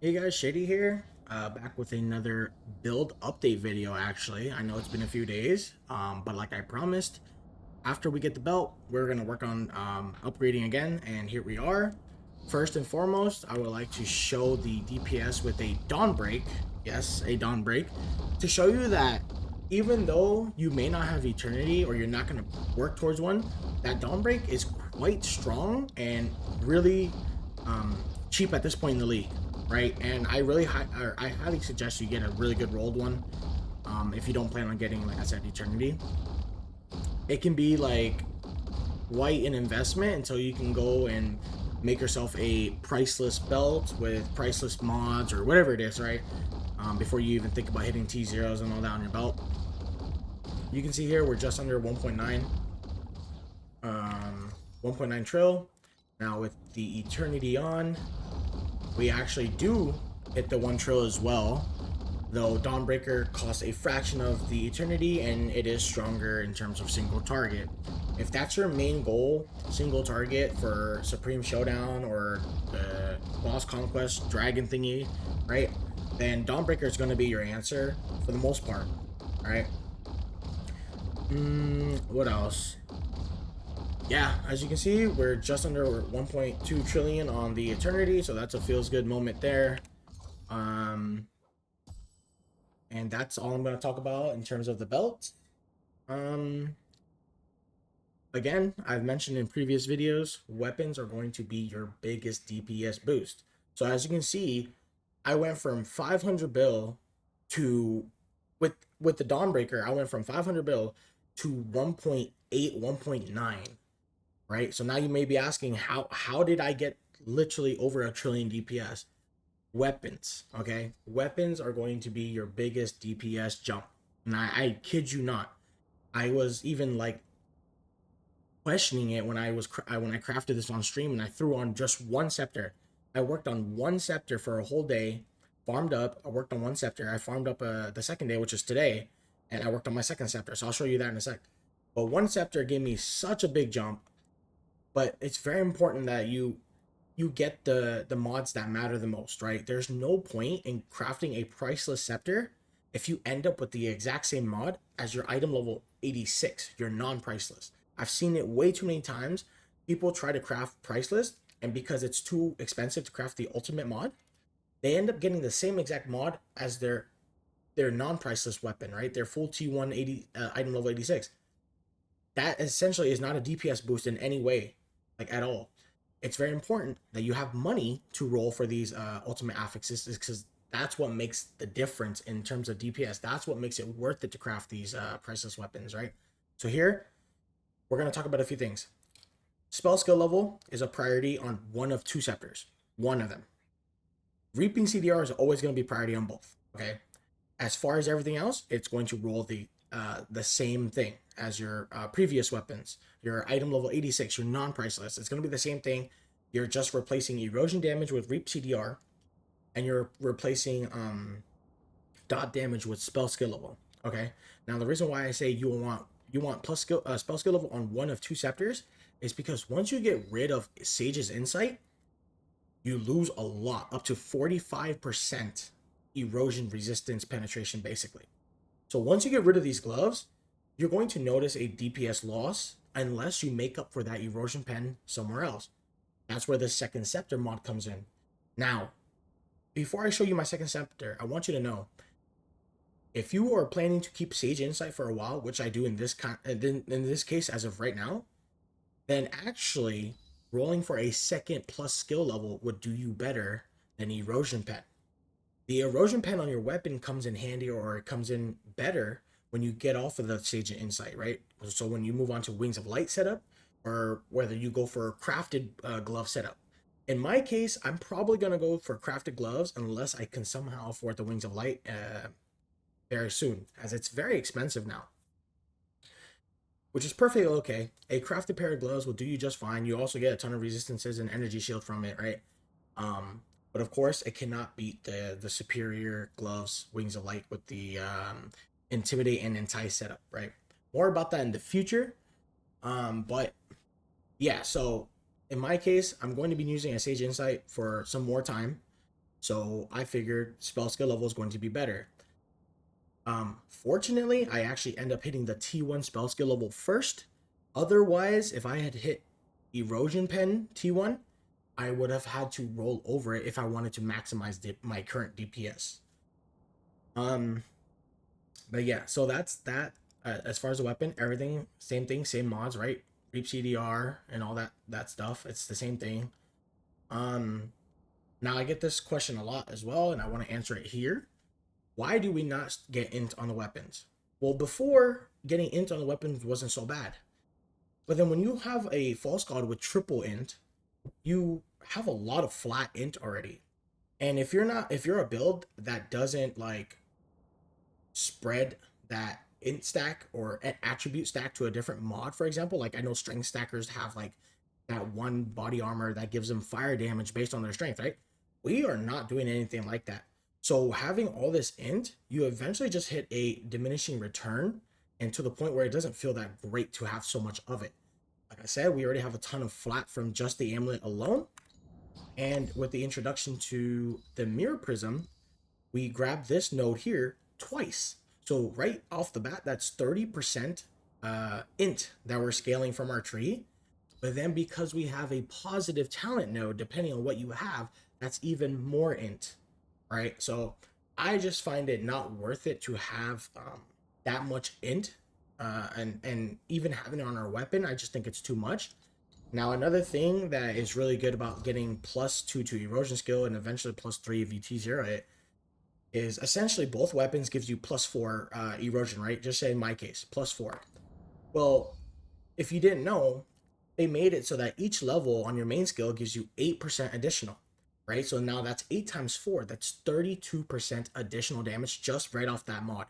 Hey guys, Shady here, back with another build update video actually. I know it's been a few days, but like I promised, after we get the belt, we're gonna work on upgrading again, and here we are. First and foremost, I would like to show the DPS with a Dawn Break. Yes, a Dawn Break. To show you that even though you may not have Eternity or you're not gonna work towards one, that Dawn Break is quite strong and really cheap at this point in the league, right? And I highly suggest you get a really good rolled one. If you don't plan on getting, like I said, Eternity, it can be like quite an investment until you can go and make yourself a priceless belt with priceless mods or whatever it is, right? Before you even think about hitting T0s and all that on your belt. You can see here we're just under 1.9 1.9 trill. Now with the Eternity on, we actually do hit the 1 trill as well, though Dawnbreaker costs a fraction of the Eternity and it is stronger in terms of single target. If that's your main goal, single target for Supreme Showdown or the Boss Conquest Dragon thingy, right? Then Dawnbreaker is going to be your answer for the most part, right? What else? Yeah, as you can see, we're just under 1.2 trillion on the Eternity, so that's a feels good moment there. Um, and that's all I'm going to talk about in terms of the belt. Um, Again, I've mentioned in previous videos, weapons are going to be your biggest DPS boost. So as you can see, I went from 500 bill to with the Dawnbreaker, I went from 500 bill to 1.8, 1.9, right? So now you may be asking how did I get literally over a trillion DPS? Weapons, okay? Weapons are going to be your biggest DPS jump. And I kid you not. I was even like questioning it when when I crafted this on stream and I threw on just one scepter. I worked on one scepter for a whole day, farmed up. I worked on one scepter. I farmed up the second day, which is today, and I worked on my second scepter. So I'll show you that in a sec. But one scepter gave me such a big jump. But it's very important that you get the mods that matter the most, right? There's no point in crafting a priceless scepter if you end up with the exact same mod as your item level 86, your non-priceless. I've seen it way too many times. People try to craft priceless, and because it's too expensive to craft the ultimate mod, they end up getting the same exact mod as their non-priceless weapon, right? Their full T180 item level 86. That essentially is not a DPS boost in any way, like at all. It's very important that you have money to roll for these ultimate affixes because that's what makes the difference in terms of DPS. That's what makes it worth it to craft these priceless weapons, right? So here, we're going to talk about a few things. Spell skill level is a priority on one of two scepters. One of them. Reaping CDR is always going to be priority on both, okay? As far as everything else, it's going to roll the same thing as your previous weapons. Your item level 86, your non-priceless, it's going to be the same thing. You're just replacing erosion damage with Reap CDR, and you're replacing dot damage with spell skill level. Okay. Now the reason why I say you want plus skill spell skill level on one of two scepters is because once you get rid of Sage's Insight, you lose a lot, up to 45% erosion resistance penetration, basically. So once you get rid of these gloves, you're going to notice a DPS loss unless you make up for that erosion pen somewhere else. That's where the second scepter mod comes in. Now, before I show you my second scepter, I want you to know if you are planning to keep Sage Insight for a while, which I do in this case as of right now, then actually rolling for a second plus skill level would do you better than erosion pen. The erosion pen on your weapon comes in handy, or it comes in better when you get off of the Sage Insight, right? So when you move on to Wings of Light setup, or whether you go for a crafted glove setup. In my case, I'm probably going to go for crafted gloves unless I can somehow afford the Wings of Light very soon, as it's very expensive now, which is perfectly okay. A crafted pair of gloves will do you just fine. You also get a ton of resistances and energy shield from it, right? But of course, it cannot beat the superior gloves, Wings of Light, with the Intimidate and Entice setup, right? More about that in the future. But yeah, so in my case, I'm going to be using a Sage Insight for some more time. So I figured spell skill level is going to be better. Fortunately, I actually end up hitting the T1 spell skill level first. Otherwise, if I had hit Erosion Pen T1, I would have had to roll over it if I wanted to maximize my current DPS. Um, but yeah, so that's that. As far as the weapon, everything same thing, same mods, right? Reap CDR and all that stuff. It's the same thing. Um, Now I get this question a lot as well, and I want to answer it here. Why do we not get int on the weapons? Well, before getting int on the weapons wasn't so bad. But then when you have a false god with triple int, you have a lot of flat int already. And if you're a build that doesn't like spread that int stack or an attribute stack to a different mod, for example, like I know strength stackers have like that one body armor that gives them fire damage based on their strength, right? We are not doing anything like that. So having all this int, you eventually just hit a diminishing return, and to the point where it doesn't feel that great to have so much of it. Like I said, we already have a ton of flat from just the amulet alone. And with the introduction to the mirror prism, we grab this node here twice. So right off the bat, that's 30% int that we're scaling from our tree. But then because we have a positive talent node, depending on what you have, that's even more int, right? So I just find it not worth it to have that much int, and even having it on our weapon, I just think it's too much. Now, another thing that is really good about getting +2 to erosion skill and eventually +3 if you T0 it is essentially both weapons gives you +4 erosion, right? Just say in my case, +4. Well, if you didn't know, they made it so that each level on your main skill gives you 8% additional, right? So now that's 8 times 4. That's 32% additional damage just right off that mod.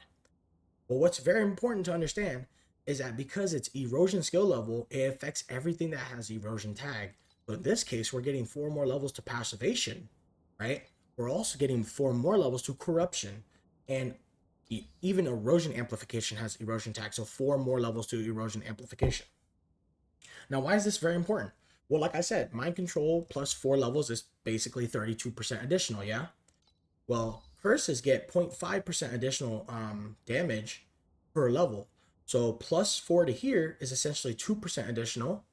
But what's very important to understand is that because it's erosion skill level, it affects everything that has erosion tag. So in this case, we're getting 4 more levels to passivation, right? We're also getting 4 more levels to corruption. And even erosion amplification has erosion tag. So 4 more levels to erosion amplification. Now, why is this very important? Well, like I said, mind control plus 4 levels is basically 32% additional, yeah? Well, curses get 0.5% additional damage per level. So +4 to here is essentially 2% additional.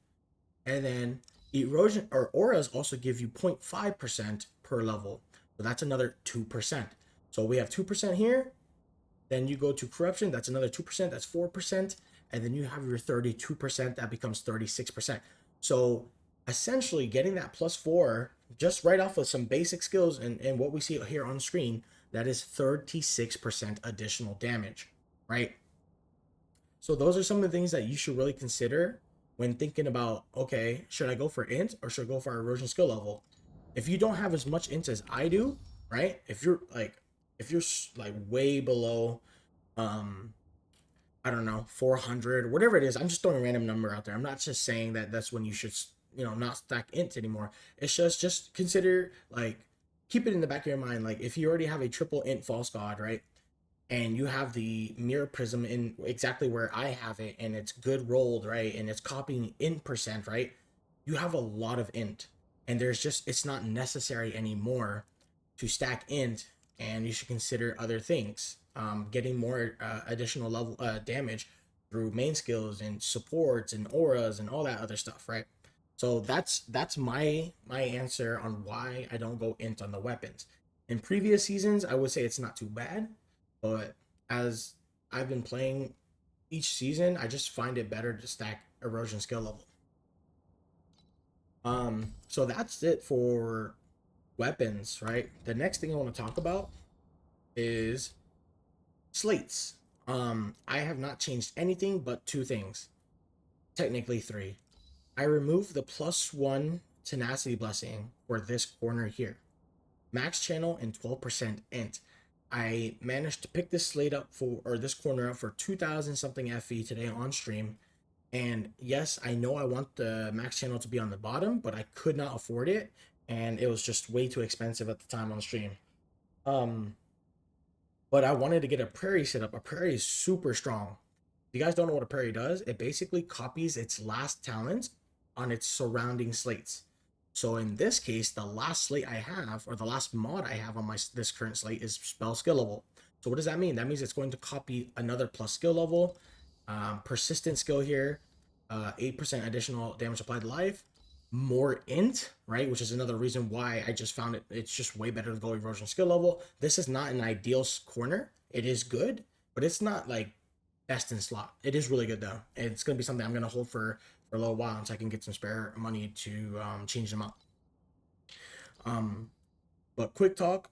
And then erosion or auras also give you 0.5% per level. So that's another 2%. So we have 2% here. Then you go to corruption, that's another 2%, that's 4%. And then you have your 32%, that becomes 36%. So essentially getting that +4 just right off of some basic skills and what we see here on screen, that is 36% additional damage, right? So those are some of the things that you should really consider when thinking about, okay, should I go for int or should I go for erosion skill level? If you don't have as much int as I do, right? If you're like way below um I don't know, 400, whatever it is. I'm just throwing a random number out there. I'm not just saying that that's when you should, not stack int anymore. It's just consider, like, keep it in the back of your mind. Like, if you already have a triple int false god, right? And you have the mirror prism in exactly where I have it, and it's good rolled, right? And it's copying int percent, right? You have a lot of int. And it's not necessary anymore to stack int, and you should consider other things. Getting more additional level damage through main skills and supports and auras and all that other stuff, right? So that's my answer on why I don't go int on the weapons. In previous seasons, I would say it's not too bad, but as I've been playing each season, I just find it better to stack erosion skill level. So that's it for weapons, right? The next thing I want to talk about is slates. I have not changed anything but 2 things. Technically 3. I removed the +1 tenacity blessing for this corner here. Max channel and 12% int. I managed to pick this slate up or this corner up for 2,000 something FE today on stream. And yes, I know I want the max channel to be on the bottom, but I could not afford it. And it was just way too expensive at the time on stream. Um, but I wanted to get a Prairie set up. A Prairie is super strong. If you guys don't know what a Prairie does, it basically copies its last talent on its surrounding slates. So in this case, the last slate I have, or the last mod I have on this current slate, is spell skill level. So what does that mean? That means it's going to copy another plus skill level, persistent skill here, 8% additional damage applied to life, more int, right? Which is another reason why I just found it's just way better to go erosion skill level. This is not an ideal corner. It is good, but it's not like best in slot. It is really good though. It's gonna be something I'm gonna hold for a little while until I can get some spare money to change them up. But quick talk,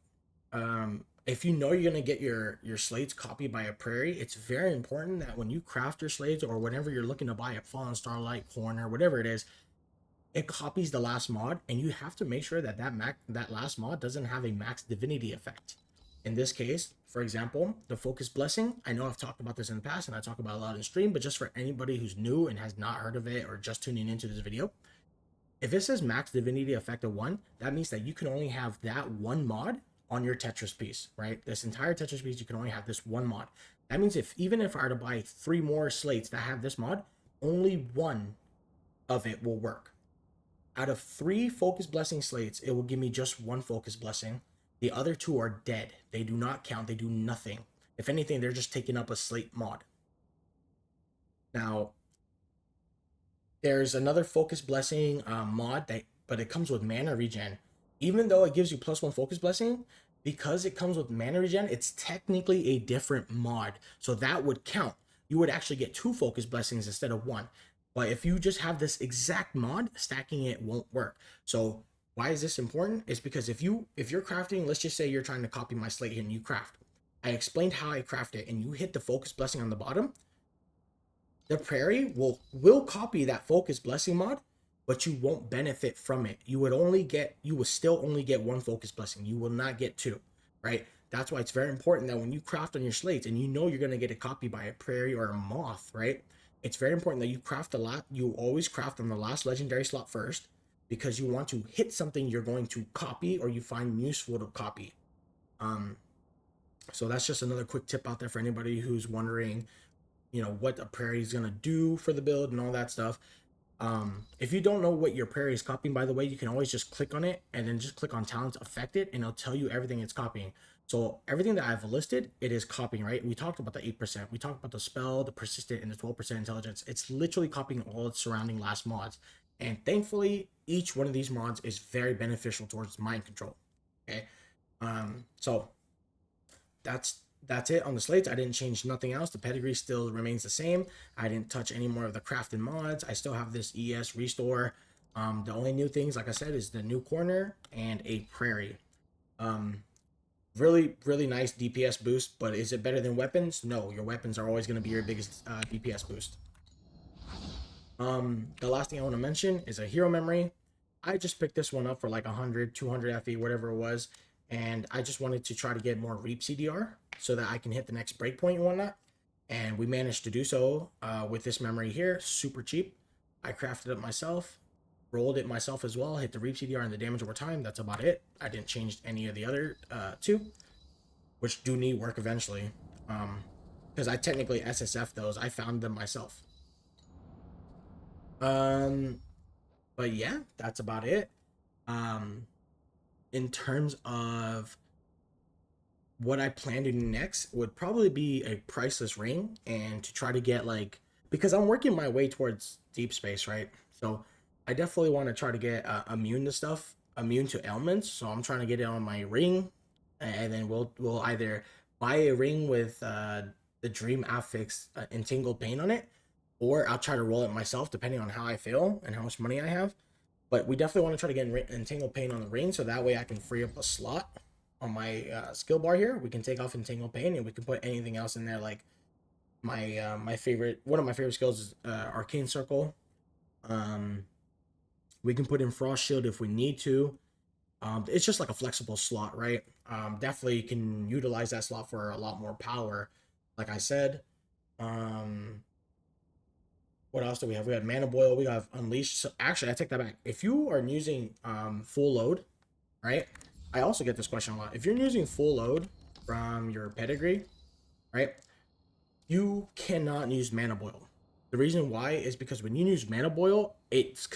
if you know you're gonna get your slates copied by a Prairie, it's very important that when you craft your slates or whenever you're looking to buy a Fallen Starlight, Corner, whatever it is, it copies the last mod, and you have to make sure that that last mod doesn't have a max divinity effect. In this case, for example, the Focus Blessing, I know I've talked about this in the past and I talk about a lot in stream, but just for anybody who's new and has not heard of it or just tuning into this video, if it says max divinity effect of 1, that means that you can only have that one mod on your Tetris piece, right? This entire Tetris piece, you can only have this one mod. That means even if I were to buy 3 more slates that have this mod, only one of it will work. Out of 3 Focus Blessing slates, it will give me just 1 Focus Blessing. The other 2 are dead. They do not count. They do nothing. If anything, they're just taking up a slate mod. Now, there's another Focus Blessing mod, but it comes with mana regen. Even though it gives you +1 Focus Blessing, because it comes with mana regen, it's technically a different mod. So that would count. You would actually get 2 Focus Blessings instead of 1. But if you just have this exact mod, stacking it won't work. So why is this important? It's because if you're crafting, let's just say you're trying to copy my slate here and you craft. I explained how I craft it, and you hit the Focus Blessing on the bottom. The Prairie will copy that Focus Blessing mod, but you won't benefit from it. You will still only get 1 Focus Blessing. You will not get 2, right? That's why it's very important that when you craft on your slates and you know you're going to get a copy by a Prairie or a Moth, right? It's very important that you craft a lot. You always craft on the last legendary slot first, because you want to hit something you're going to copy or you find useful to copy. So that's just another quick tip out there for anybody who's wondering, what a Prairie is gonna do for the build and all that stuff. If you don't know what your Prairie is copying, by the way, you can always just click on it and then just click on talents affected, and it'll tell you everything it's copying. So everything that I've listed, it is copying, right? We talked about the 8%. We talked about the spell, the persistent, and the 12% intelligence. It's literally copying all its surrounding last mods. And thankfully, each one of these mods is very beneficial towards mind control. Okay. So that's it on the slates. I didn't change nothing else. The pedigree still remains the same. I didn't touch any more of the crafted mods. I still have this ES restore. The only new things, like I said, is the new corner and a Prairie. Really, really nice DPS boost, but is it better than weapons? No, your weapons are always going to be your biggest DPS boost. The last thing I want to mention is a hero memory. I just picked this one up for like 100, 200 FE, whatever it was, and I just wanted to try to get more Reap CDR so that I can hit the next breakpoint and whatnot. And we managed to do so with this memory here, super cheap. I crafted it myself, rolled it myself as well, hit the Reap CDR and the damage over time. That's about it. I didn't change any of the other 2, which do need work eventually. Because I technically SSF those. I found them myself. But yeah, that's about it. In terms of what I plan to do next would probably be a priceless ring, and to try to get because I'm working my way towards deep space, right? So I definitely want to try to get immune to stuff, immune to ailments. So I'm trying to get it on my ring, and then we'll either buy a ring with the Dream Affix Entangled Pain on it, or I'll try to roll it myself depending on how I feel and how much money I have. But we definitely want to try to get Entangled Pain on the ring, so that way I can free up a slot on my skill bar here. We can take off Entangled Pain, and we can put anything else in there, like my favorite, one of my favorite skills is Arcane Circle. We can put in Frost Shield if we need to. It's just like a flexible slot, right? Definitely can utilize that slot for a lot more power, like I said. What else do we have? We have Mana Boil. We have Unleashed. So actually, I take that back. If you are using full load, right? I also get this question a lot. If you're using full load from your pedigree, right? You cannot use Mana Boil. The reason why is because when you use mana boil, it's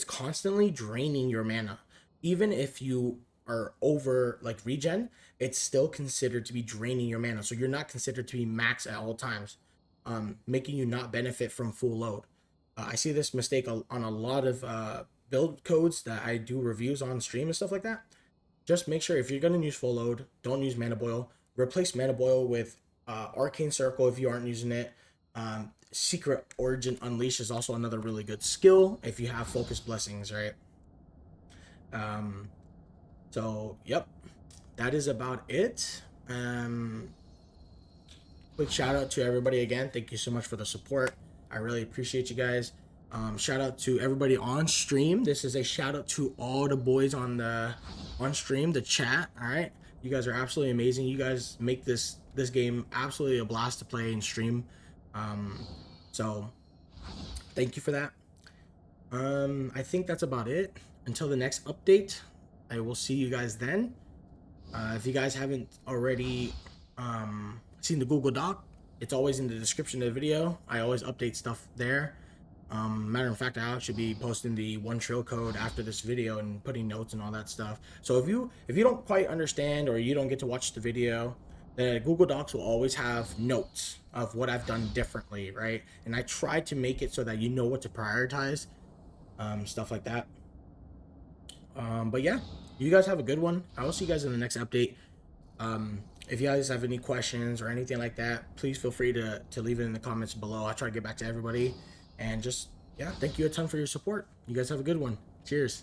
constantly draining your mana. Even if you are over like regen, it's still considered to be draining your mana. So you're not considered to be max at all times, making you not benefit from full load. I see this mistake on a lot of build codes that I do reviews on stream and stuff like that. Just make sure if you're gonna use full load, don't use mana boil. Replace mana boil with arcane circle if you aren't using it. Secret origin unleash is also another really good skill if you have focus blessings, right? So yep, that is about it. Quick shout out to everybody again. Thank you so much for the support. I really appreciate you guys. Shout out to everybody on stream. This is a shout out to all the boys on stream, the chat. All right, you guys are absolutely amazing. You guys make this game absolutely a blast to play and stream. So thank you for that. I think that's about it. Until the next update, I will see you guys then. If you guys haven't already seen the Google Doc, it's always in the description of the video. I always update stuff there. Matter of fact, I should be posting the 1 trill code after this video and putting notes and all that stuff. So if you don't quite understand or you don't get to watch the video, the Google Docs will always have notes of what I've done differently, right? And I try to make it so that you know what to prioritize, stuff like that. But yeah, you guys have a good one. I will see you guys in the next update. If you guys have any questions or anything like that, please feel free to leave it in the comments below. I try to get back to everybody. And just, yeah, thank you a ton for your support. You guys have a good one. Cheers.